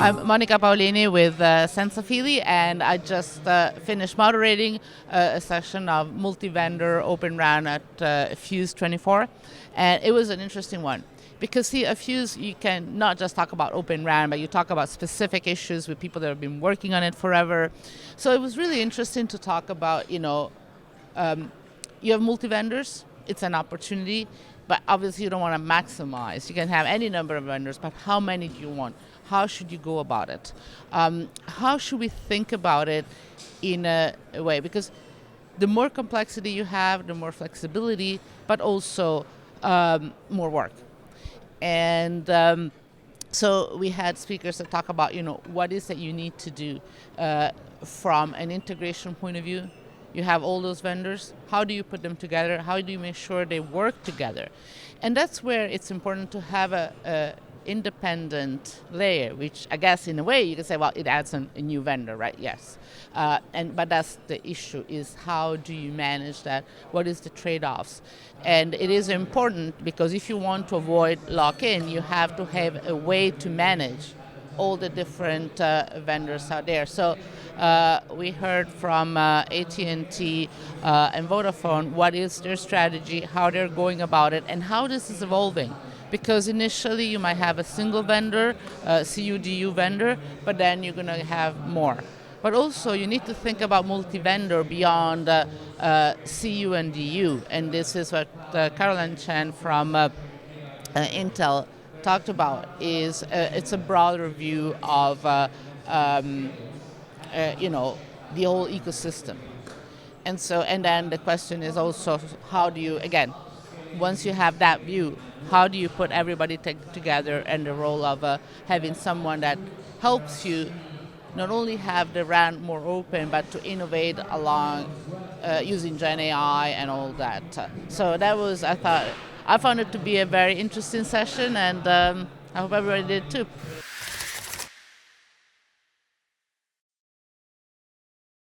I'm Monica Paolini with Senza, Fili, and I just finished moderating a session of multi-vendor Open RAN at Fuse 24, and it was an interesting one. Because see, at Fuse, you can not just talk about Open RAN, but you talk about specific issues with people that have been working on it forever. So it was really interesting to talk about, you have multi-vendors, it's an opportunity, but obviously you don't want to maximize. You can have any number of vendors, but how many do you want? How should you go about it? How should we think about it in a way? Because the more complexity you have, the more flexibility, but also more work. And so we had speakers that talk about, what is that you need to do from an integration point of view. You have all those vendors. How do you put them together? How do you make sure they work together? And that's where it's important to have a independent layer, which I guess in a way you can say, well, it adds a new vendor, right? Yes. But that's the issue, is how do you manage that? What is the trade-offs? And it is important because if you want to avoid lock-in, you have to have a way to manage all the different vendors out there. So we heard from AT&T and Vodafone what is their strategy, how they're going about it, and how this is evolving. Because initially you might have a single vendor, CUDU vendor, but then you're going to have more. But also you need to think about multi-vendor beyond CU and DU. And this is what Caroline Chen from Intel talked about, is it's a broader view of the whole ecosystem. And then the question is also, how do you, again, once you have that view, how do you put everybody together, and the role of having someone that helps you not only have the RAN more open, but to innovate along using Gen AI and all that. So that was, I found it to be a very interesting session, and I hope everybody did too.